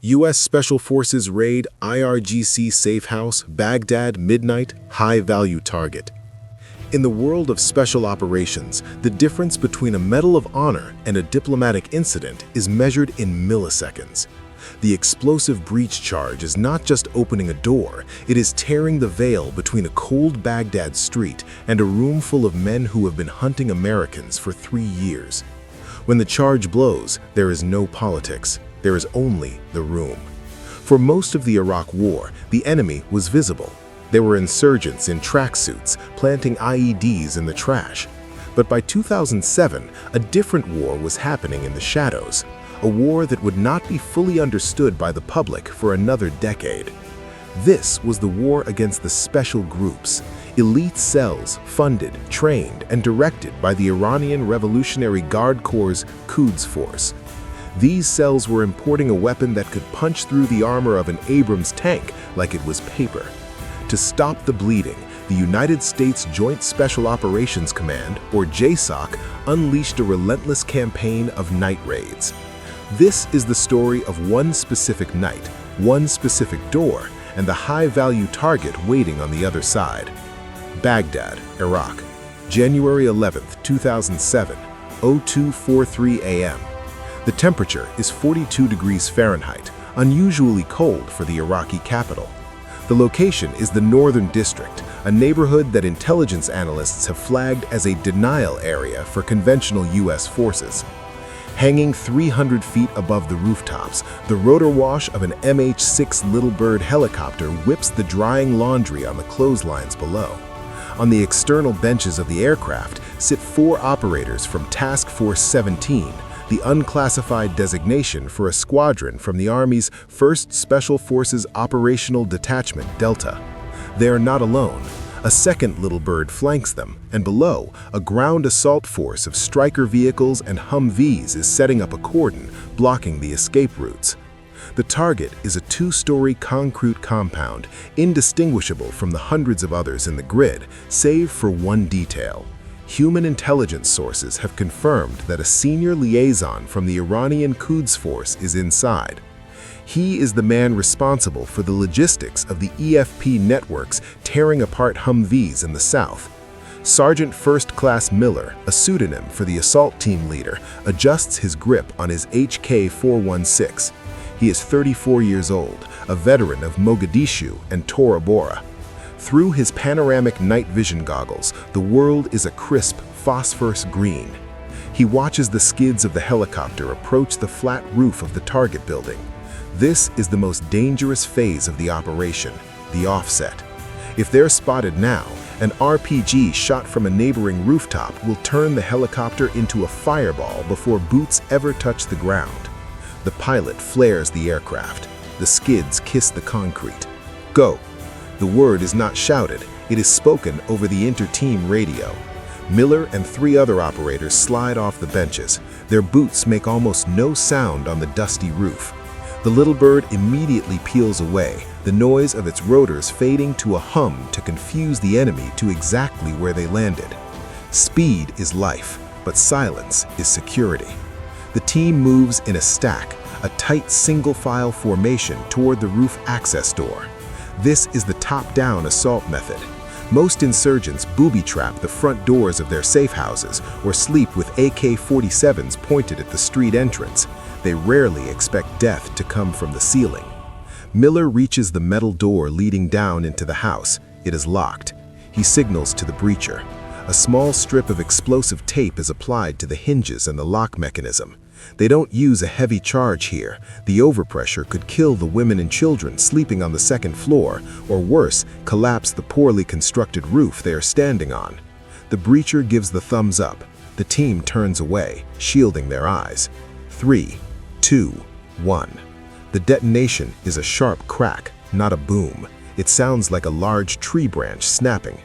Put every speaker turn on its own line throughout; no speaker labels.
U.S. Special Forces raid IRGC Safehouse, Baghdad, midnight, high-value target. In the world of special operations, the difference between a Medal of Honor and a diplomatic incident is measured in milliseconds. The explosive breach charge is not just opening a door, it is tearing the veil between a cold Baghdad street and a room full of men who have been hunting Americans for 3 years. When the charge blows, there is no politics. There is only the room. For most of the Iraq War, the enemy was visible. There were insurgents in tracksuits, planting IEDs in the trash. But by 2007, a different war was happening in the shadows, a war that would not be fully understood by the public for another decade. This was the war against the special groups, elite cells funded, trained, and directed by the Iranian Revolutionary Guard Corps' Quds Force. These cells were importing a weapon that could punch through the armor of an Abrams tank like it was paper. To stop the bleeding, the United States Joint Special Operations Command, or JSOC, unleashed a relentless campaign of night raids. This is the story of one specific night, one specific door, and the high-value target waiting on the other side. Baghdad, Iraq, January 11, 2007, 02:43 a.m. The temperature is 42 degrees Fahrenheit, unusually cold for the Iraqi capital. The location is the Northern District, a neighborhood that intelligence analysts have flagged as a denial area for conventional U.S. forces. Hanging 300 feet above the rooftops, the rotor wash of an MH-6 Little Bird helicopter whips the drying laundry on the clotheslines below. On the external benches of the aircraft sit 4 operators from Task Force 17, the unclassified designation for a squadron from the Army's 1st Special Forces Operational Detachment, Delta. They are not alone. A second Little Bird flanks them, and below, a ground assault force of Stryker vehicles and Humvees is setting up a cordon, blocking the escape routes. The target is a 2-story concrete compound, indistinguishable from the hundreds of others in the grid, save for one detail. Human intelligence sources have confirmed that a senior liaison from the Iranian Quds Force is inside. He is the man responsible for the logistics of the EFP networks tearing apart Humvees in the south. Sergeant First Class Miller, a pseudonym for the assault team leader, adjusts his grip on his HK-416. He is 34 years old, a veteran of Mogadishu and Tora Bora. Through his panoramic night vision goggles, the world is a crisp, phosphorus green. He watches the skids of the helicopter approach the flat roof of the target building. This is the most dangerous phase of the operation, the offset. If they're spotted now, an RPG shot from a neighboring rooftop will turn the helicopter into a fireball before boots ever touch the ground. The pilot flares the aircraft. The skids kiss the concrete. Go! The word is not shouted, it is spoken over the inter-team radio. Miller and 3 other operators slide off the benches. Their boots make almost no sound on the dusty roof. The Little Bird immediately peels away, the noise of its rotors fading to a hum to confuse the enemy to exactly where they landed. Speed is life, but silence is security. The team moves in a stack, a tight single-file formation toward the roof access door. This is the top-down assault method. Most insurgents booby-trap the front doors of their safe houses or sleep with AK-47s pointed at the street entrance. They rarely expect death to come from the ceiling. Miller reaches the metal door leading down into the house. It is locked. He signals to the breacher. A small strip of explosive tape is applied to the hinges and the lock mechanism. They don't use a heavy charge here. The overpressure could kill the women and children sleeping on the 2nd floor, or worse, collapse the poorly constructed roof they are standing on. The breacher gives the thumbs up. The team turns away, shielding their eyes. 3, 2, 1. The detonation is a sharp crack, not a boom. It sounds like a large tree branch snapping.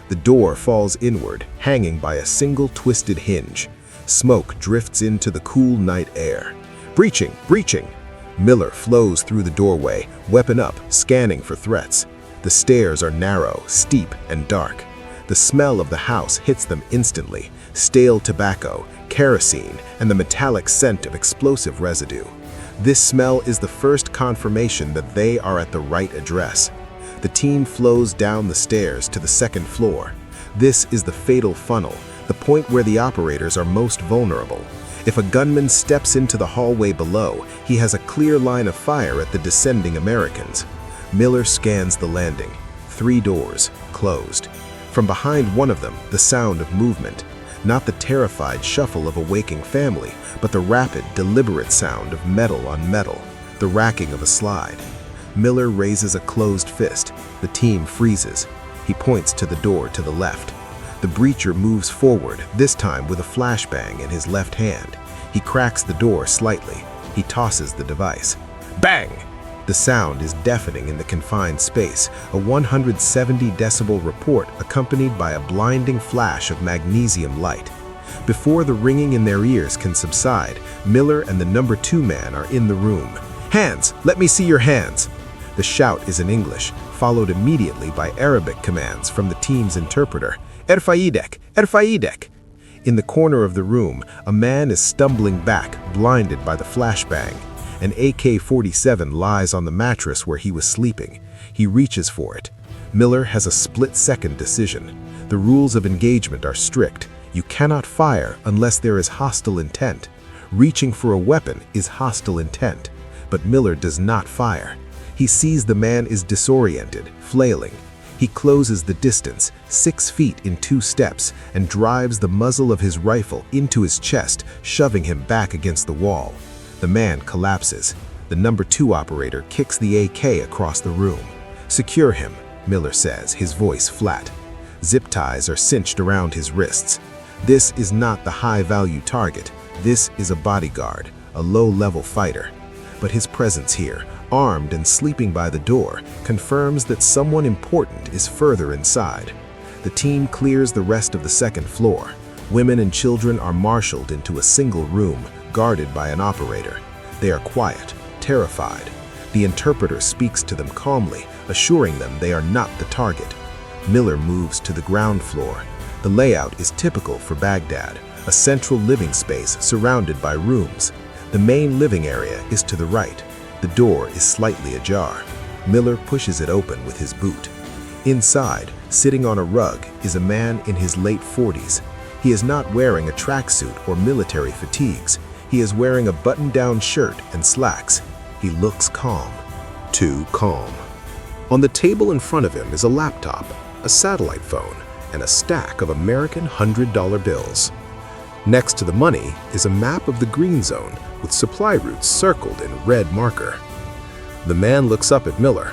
The door falls inward, hanging by a single twisted hinge. Smoke drifts into the cool night air. Breaching! Breaching! Miller flows through the doorway, weapon up, scanning for threats. The stairs are narrow, steep, and dark. The smell of the house hits them instantly. Stale tobacco, kerosene, and the metallic scent of explosive residue. This smell is the first confirmation that they are at the right address. The team flows down the stairs to the second floor. This is the fatal funnel, the point where the operators are most vulnerable. If a gunman steps into the hallway below, he has a clear line of fire at the descending Americans. Miller scans the landing. 3 doors, closed. From behind one of them, the sound of movement. Not the terrified shuffle of a waking family, but the rapid, deliberate sound of metal on metal, the racking of a slide. Miller raises a closed fist. The team freezes. He points to the door to the left. The breacher moves forward, this time with a flashbang in his left hand. He cracks the door slightly. He tosses the device. Bang! The sound is deafening in the confined space, a 170 decibel report accompanied by a blinding flash of magnesium light. Before the ringing in their ears can subside, Miller and the number 2 man are in the room. Hands! Let me see your hands! The shout is in English, followed immediately by Arabic commands from the team's interpreter. Erfaidek! Erfaidek! In the corner of the room, a man is stumbling back, blinded by the flashbang. An AK-47 lies on the mattress where he was sleeping. He reaches for it. Miller has a split-second decision. The rules of engagement are strict. You cannot fire unless there is hostile intent. Reaching for a weapon is hostile intent. But Miller does not fire. He sees the man is disoriented, flailing. He closes the distance, 6 feet in 2 steps, and drives the muzzle of his rifle into his chest, shoving him back against the wall. The man collapses. The number 2 operator kicks the AK across the room. Secure him, Miller says, his voice flat. Zip ties are cinched around his wrists. This is not the high-value target. This is a bodyguard, a low-level fighter. But his presence here, armed and sleeping by the door, confirms that someone important is further inside. The team clears the rest of the second floor. Women and children are marshaled into a single room, guarded by an operator. They are quiet, terrified. The interpreter speaks to them calmly, assuring them they are not the target. Miller moves to the ground floor. The layout is typical for Baghdad, a central living space surrounded by rooms. The main living area is to the right. The door is slightly ajar. Miller pushes it open with his boot. Inside, sitting on a rug, is a man in his late 40s. He is not wearing a tracksuit or military fatigues. He is wearing a button-down shirt and slacks. He looks calm. Too calm. On the table in front of him is a laptop, a satellite phone, and a stack of American $100 bills. Next to the money is a map of the green zone with supply routes circled in red marker. The man looks up at Miller.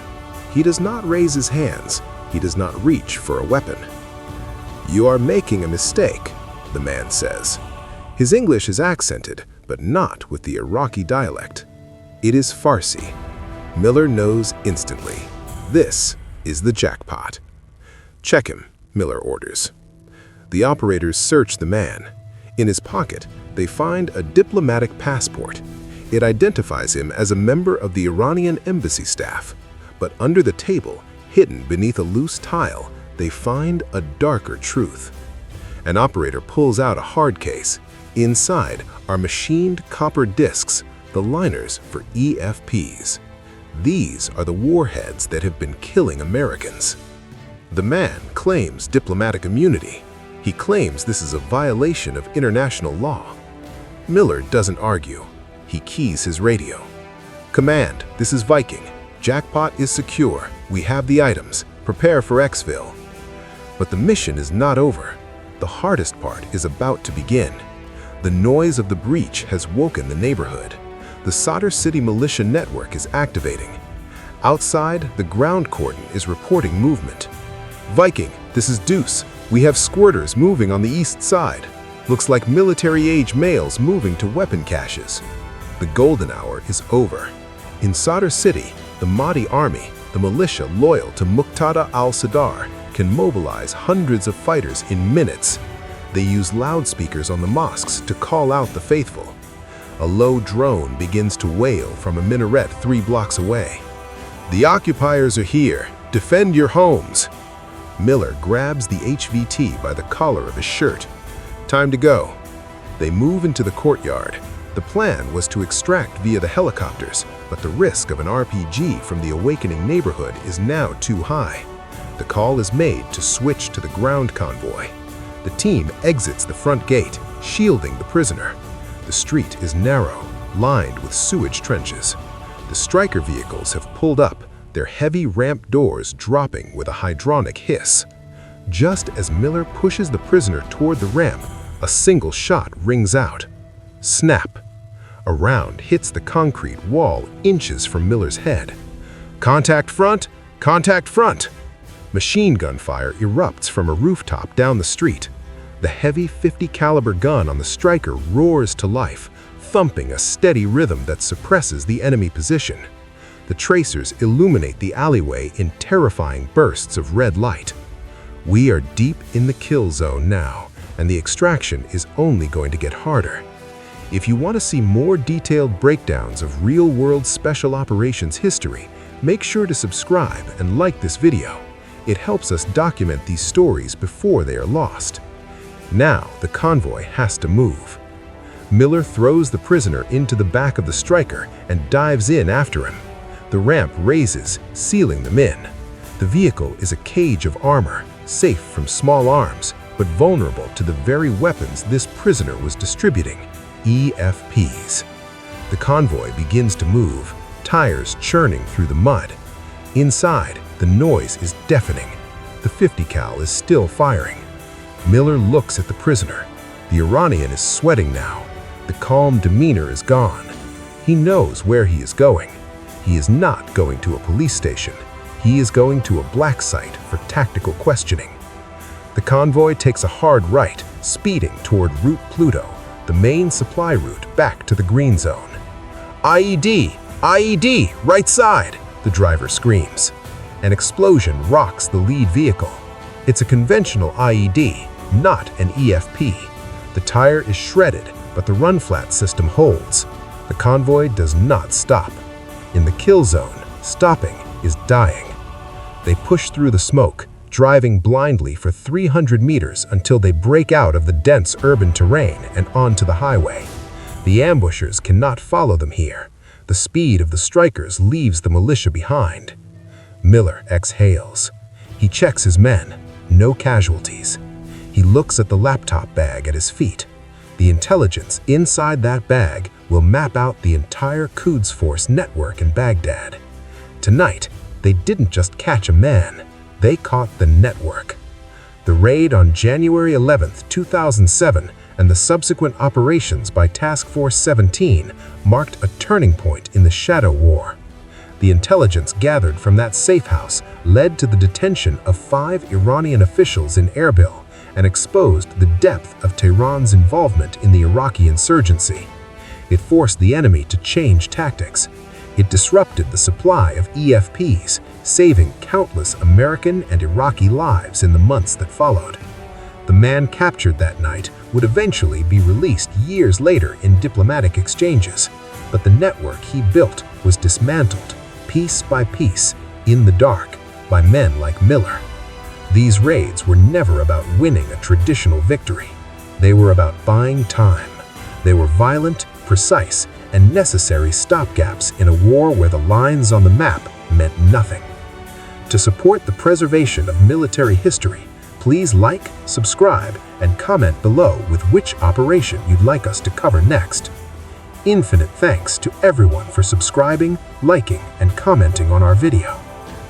He does not raise his hands. He does not reach for a weapon. "You are making a mistake," the man says. His English is accented, but not with the Iraqi dialect. It is Farsi. Miller knows instantly. This is the jackpot. "Check him," Miller orders. The operators search the man. In his pocket, they find a diplomatic passport. It identifies him as a member of the Iranian embassy staff. But under the table, hidden beneath a loose tile, they find a darker truth. An operator pulls out a hard case. Inside are machined copper discs, the liners for EFPs. These are the warheads that have been killing Americans. The man claims diplomatic immunity. He claims this is a violation of international law. Miller doesn't argue. He keys his radio. "Command, this is Viking. Jackpot is secure. We have the items. Prepare for exfil." But the mission is not over. The hardest part is about to begin. The noise of the breach has woken the neighborhood. The Sadr City militia network is activating. Outside, the ground cordon is reporting movement. "Viking, this is Deuce. We have squirters moving on the east side. Looks like military-age males moving to weapon caches." The golden hour is over. In Sadr City, the Mahdi army, the militia loyal to Muqtada al-Sadr, can mobilize hundreds of fighters in minutes. They use loudspeakers on the mosques to call out the faithful. A low drone begins to wail from a minaret 3 blocks away. "The occupiers are here. Defend your homes." Miller grabs the HVT by the collar of his shirt. Time to go. They move into the courtyard. The plan was to extract via the helicopters, but the risk of an RPG from the awakening neighborhood is now too high. The call is made to switch to the ground convoy. The team exits the front gate, shielding the prisoner. The street is narrow, lined with sewage trenches. The striker vehicles have pulled up, their heavy ramp doors dropping with a hydronic hiss. Just as Miller pushes the prisoner toward the ramp, a single shot rings out. Snap! A round hits the concrete wall inches from Miller's head. Contact front! Contact front! Machine gun fire erupts from a rooftop down the street. The heavy .50 caliber gun on the striker roars to life, thumping a steady rhythm that suppresses the enemy position. The tracers illuminate the alleyway in terrifying bursts of red light. We are deep in the kill zone now, and the extraction is only going to get harder. If you want to see more detailed breakdowns of real-world special operations history, make sure to subscribe and like this video. It helps us document these stories before they are lost. Now the convoy has to move. Miller throws the prisoner into the back of the striker and dives in after him. The ramp raises, sealing them in. The vehicle is a cage of armor, safe from small arms, but vulnerable to the very weapons this prisoner was distributing, EFPs. The convoy begins to move, tires churning through the mud. Inside, the noise is deafening. The .50 cal is still firing. Miller looks at the prisoner. The Iranian is sweating now. The calm demeanor is gone. He knows where he is going. He is not going to a police station. He is going to a black site for tactical questioning. The convoy takes a hard right, speeding toward Route Pluto, the main supply route back to the green zone. IED! IED! Right side! The driver screams. An explosion rocks the lead vehicle. It's a conventional IED, not an EFP. The tire is shredded, but the run-flat system holds. The convoy does not stop. In the kill zone, stopping is dying. They push through the smoke, driving blindly for 300 meters until they break out of the dense urban terrain and onto the highway. The ambushers cannot follow them here. The speed of the strikers leaves the militia behind. Miller exhales. He checks his men. No casualties. He looks at the laptop bag at his feet. The intelligence inside that bag will map out the entire Quds Force network in Baghdad. Tonight, they didn't just catch a man, they caught the network. The raid on January 11, 2007, and the subsequent operations by Task Force 17 marked a turning point in the Shadow War. The intelligence gathered from that safe house led to the detention of 5 Iranian officials in Erbil and exposed the depth of Tehran's involvement in the Iraqi insurgency. It forced the enemy to change tactics. It disrupted the supply of EFPs, saving countless American and Iraqi lives in the months that followed. The man captured that night would eventually be released years later in diplomatic exchanges, but the network he built was dismantled, piece by piece, in the dark, by men like Miller. These raids were never about winning a traditional victory. They were about buying time. They were violent, precise, and necessary stopgaps in a war where the lines on the map meant nothing. To support the preservation of military history, please like, subscribe, and comment below with which operation you'd like us to cover next. Infinite thanks to everyone for subscribing, liking, and commenting on our video.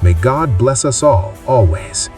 May God bless us all, always.